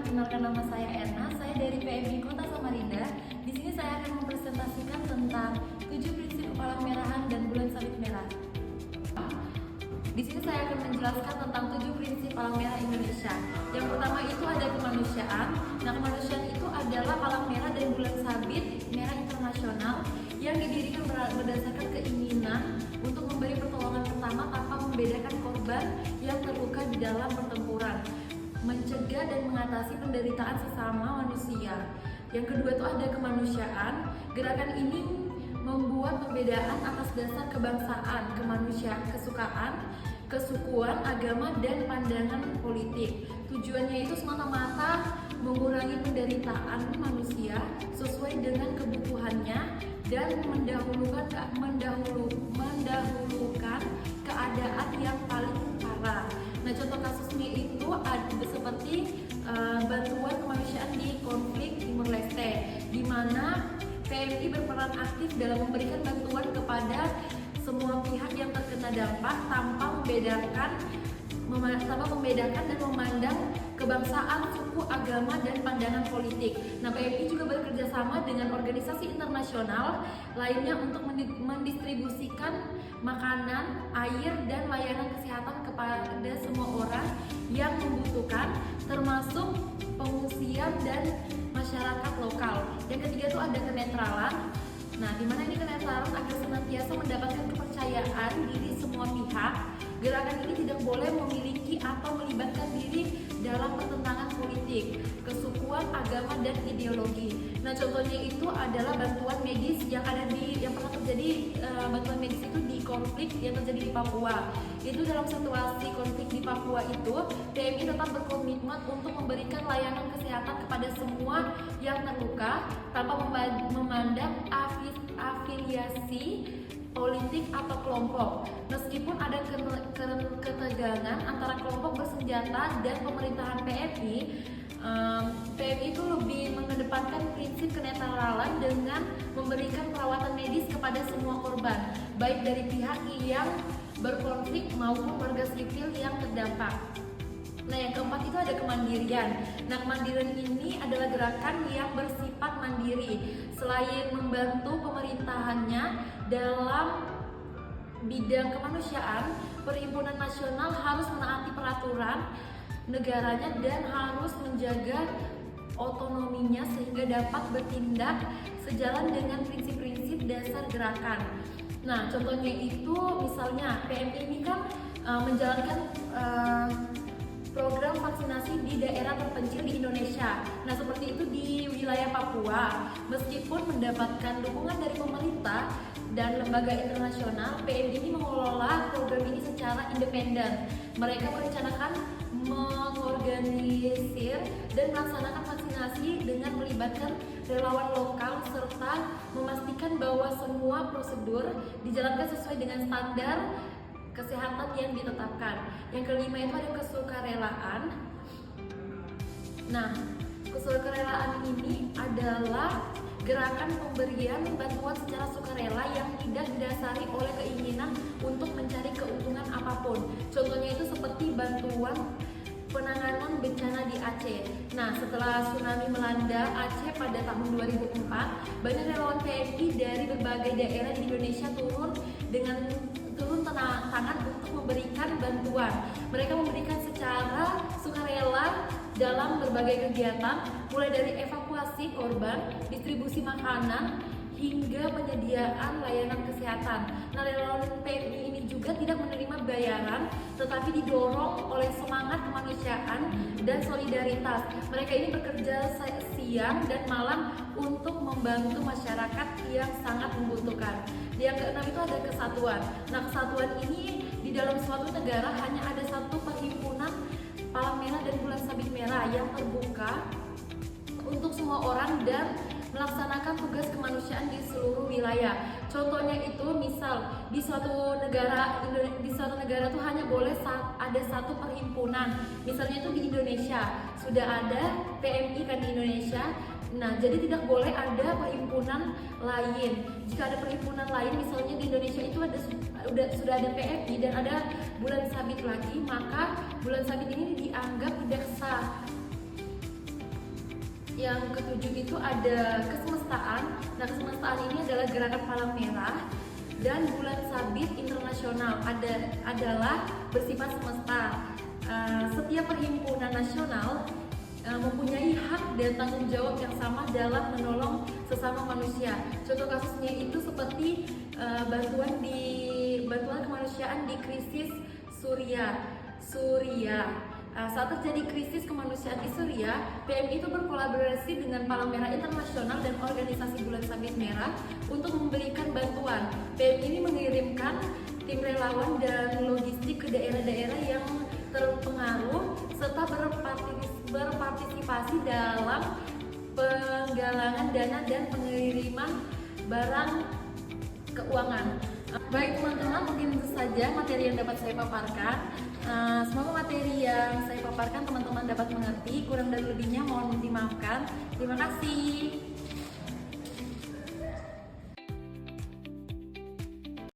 Perkenalkan, nama saya Erna, saya dari PMI Kota Samarinda. Di sini saya akan mempresentasikan tentang 7 prinsip kepalang-merahan dan bulan sabit merah. Di sini saya akan menjelaskan tentang 7 prinsip palang merah Indonesia. Yang pertama itu ada kemanusiaan. Nah, kemanusiaan itu adalah palang merah dan bulan sabit merah internasional yang didirikan berdasarkan keinginan untuk memberi pertolongan pertama tanpa membedakan korban yang terluka di dalam pertempuran, mencegah dan mengatasi penderitaan sesama manusia. Yang kedua itu ada kemanusiaan. Gerakan ini membuat perbedaan atas dasar kebangsaan, kemanusiaan, kesukuan, agama, dan pandangan politik. Tujuannya itu semata-mata mengurangi penderitaan manusia sesuai dengan kebutuhannya dan mendahulukan keadaan yang paling parah. Nah, contoh kasusnya itu ada seperti bantuan kemanusiaan di konflik Timur Leste, di mana PMI berperan aktif dalam memberikan bantuan kepada semua pihak yang terkena dampak tanpa membedakan dan memandang kebangsaan, suku, agama, dan pandangan politik. Nah, PMI juga bekerja sama dengan organisasi internasional lainnya untuk mendistribusikan makanan, air, dan layanan kesehatan kepada semua orang yang membutuhkan, termasuk pengungsian dan masyarakat lokal. Yang ketiga itu ada kenetralan. Nah, di mana ini kenetralan agar senantiasa mendapatkan kepercayaan diri semua pihak. Gerakan ini tidak boleh memiliki atau melibatkan diri dalam pertentangan politik, kesukuan, agama, dan ideologi. Nah, contohnya itu adalah bantuan medis yang pernah terjadi, bantuan medis itu di konflik yang terjadi di Papua. Itu dalam situasi konflik di Papua itu, PMI tetap berkomitmen untuk memberikan layanan kesehatan kepada semua yang terluka tanpa memandang afiliasi politik atau kelompok. Meskipun ada ketegangan antara kelompok bersenjata dan pemerintahan PMI, PMI itu lebih mengedepankan prinsip kenetralan dengan memberikan perawatan medis kepada semua korban, baik dari pihak yang berkonflik maupun warga sipil yang terdampak. Nah, yang keempat itu ada kemandirian. Nah, kemandirian ini adalah gerakan yang bersifat mandiri. Selain membantu pemerintahannya dalam bidang kemanusiaan, Perhimpunan Nasional harus menaati peraturan negaranya dan harus menjaga otonominya sehingga dapat bertindak sejalan dengan prinsip-prinsip dasar gerakan. Nah, contohnya itu misalnya PMI ini kan menjalankan program vaksinasi di daerah terpencil di Indonesia. Nah, seperti itu di wilayah Papua. Meskipun mendapatkan dukungan dari pemerintah dan lembaga internasional, PMI ini mengelola program ini secara independen. Mereka merencanakan, mengorganisir, dan melaksanakan vaksinasi dengan melibatkan relawan lokal serta memastikan bahwa semua prosedur dijalankan sesuai dengan standar kesehatan yang ditetapkan. Yang kelima itu ada kesukarelaan. Nah, kesukarelaan ini adalah gerakan pemberian bantuan secara sukarela yang tidak didasari oleh keinginan untuk mencari keuntungan apapun. Contohnya itu seperti bantuan penanganan bencana di Aceh. Nah, setelah tsunami melanda Aceh pada tahun 2004, banyak relawan PMI dari berbagai daerah di Indonesia turun tangan untuk memberikan bantuan. Mereka memberikan secara sukarela dalam berbagai kegiatan, mulai dari evakuasi korban, distribusi makanan, hingga penyediaan layanan kesehatan. Nah, relawan PMI ini juga tidak menerima bayaran, tetapi didorong oleh semangat kemanusiaan dan solidaritas. Mereka ini bekerja siang dan malam untuk membantu masyarakat yang sangat membutuhkan. Yang keenam itu ada kesatuan. Nah, kesatuan ini di dalam suatu negara hanya ada satu perhimpunan palang merah dan bulan sabit merah yang terbuka untuk semua orang dan melaksanakan tugas kemanusiaan di seluruh wilayah. Contohnya itu misal di suatu negara tuh hanya boleh ada satu perhimpunan. Misalnya itu di Indonesia sudah ada PMI kan di Indonesia. Nah, jadi tidak boleh ada perhimpunan lain. Jika ada perhimpunan lain, misalnya di Indonesia itu sudah ada PMI dan ada bulan sabit lagi, maka bulan sabit ini dianggap tidak sah. Yang ketujuh itu ada kesemestaan. Nah, kesemestaan ini adalah gerakan Palang Merah dan bulan sabit internasional adalah bersifat semesta. Setiap perhimpunan nasional mempunyai hak dan tanggung jawab yang sama dalam menolong sesama manusia. Contoh kasusnya itu seperti bantuan kemanusiaan di krisis Suriah. Saat terjadi krisis kemanusiaan di Suriah, PMI itu berkolaborasi dengan Palang Merah Internasional dan organisasi Bulan Sabit Merah untuk memberikan bantuan. PMI ini mengirimkan tim relawan dan logistik ke daerah-daerah yang terpengaruh serta berpartisipasi dalam penggalangan dana dan pengiriman barang keuangan. Baik teman-teman, mungkin itu saja materi yang dapat saya paparkan. Semoga materi yang saya paparkan teman-teman dapat mengerti. Kurang dan lebihnya mohon dimaafkan. Terima kasih.